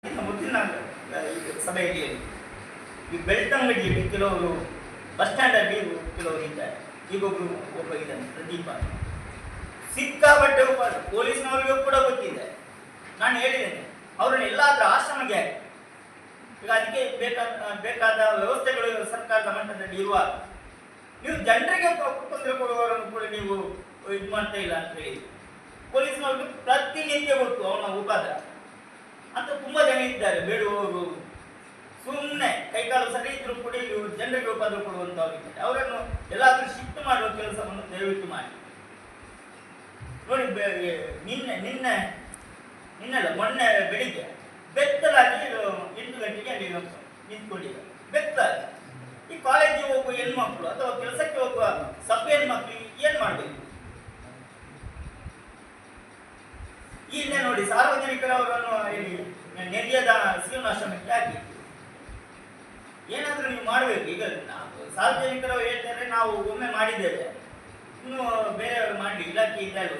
ಇನ್ನು ಮೊದಲಿನ ಸಭೆಯಲ್ಲಿ ಈ ಬೆಳ್ತಂಗಡಿಯಲ್ಲಿ ಕೆಲವರು ಬಸ್ ಸ್ಟ್ಯಾಂಡಲ್ಲಿ ಕೆಲವರು ಇದ್ದಾರೆ. ಈಗೊಬ್ಬರು ಒಬ್ಬ ಇದ್ದಾನೆ ಪ್ರದೀಪ, ಸಿಕ್ಕಾಬಟ್ಟೆ ಉಪವಾಸ. ಪೊಲೀಸ್ನವರಿಗೂ ಕೂಡ ಗೊತ್ತಿದೆ. ನಾನು ಹೇಳಿದ್ದೇನೆ ಅವರನ್ನು ಎಲ್ಲಾದ್ರೂ ಆಶ್ರಮಕ್ಕೆ ಹಾಕಿ. ಈಗ ಅದಕ್ಕೆ ಬೇಕಾದ ವ್ಯವಸ್ಥೆಗಳು ಸರ್ಕಾರದ ಮಟ್ಟದಲ್ಲಿ ಇರುವಾಗ ನೀವು ಜನರಿಗೆ ತೊಂದರೆ ಕೊಡುವವರನ್ನು ಕೂಡ ನೀವು ಇದು ಮಾಡ್ತಾ ಇಲ್ಲ ಅಂತ ಹೇಳಿ ಪೊಲೀಸ್ನವ್ರಿಗೆ ಪ್ರತಿನಿತ್ಯ ಗೊತ್ತು ಅವನ ಉಪದ್ರ ಅಂತ ತುಂಬಾ ಜನ ಇದ್ದಾರೆ. ಬೇಡುವವರು ಸುಮ್ಮನೆ ಕೈಕಾಲು ಸರಿ ಇದ್ರು ಕೂಡ ಇವರು ಜನರಿಗೆ ಉಪದ್ರ ಕೊಡುವಂತವರಿದ್ದಾರೆ. ಅವರನ್ನು ಎಲ್ಲಾದ್ರೂ ಶಿಫ್ಟ್ ಮಾಡುವ ಕೆಲಸವನ್ನು ದಯವಿಟ್ಟು ಮಾಡಿ. ನೋಡಿ, ನಿನ್ನೆಲ್ಲ ಮೊನ್ನೆ ಬೆಳಿಗ್ಗೆ ಬೆತ್ತಲಾಗಿ 8 ಗಂಟೆಗೆ ಅಲ್ಲಿ ನಿಂತ್ಕೊಂಡಿದ್ದಾರೆ. ಬೆತ್ತಲಾಗಿ ಈ ಕಾಲೇಜಿಗೆ ಹೋಗುವ ಹೆಣ್ಮಕ್ಳು ಅಥವಾ ಕೆಲಸಕ್ಕೆ ಹೋಗುವ ಸಭೆ ಹೆಣ್ಮಕ್ಳು ಏನ್ ಮಾಡ್ಬೇಕು? ಈಗ ನೋಡಿ, ಸಾರ್ವಜನಿಕರವರನ್ನು ಇಲ್ಲಿ ನೆರೆಯದ ಶಿವನಾಶ್ರಮಕ್ಕೆ ಹಾಕಿ ಏನಾದ್ರೂ ನೀವು ಮಾಡಬೇಕು. ಈಗ ಸಾರ್ವಜನಿಕರು ಹೇಳ್ತಾರೆ ನಾವು ಒಮ್ಮೆ ಮಾಡಿದ್ದೇವೆ, ಇನ್ನು ಬೇರೆಯವರು ಮಾಡಲಿ, ಇಲಾಖೆ ಇದ್ದಾಗ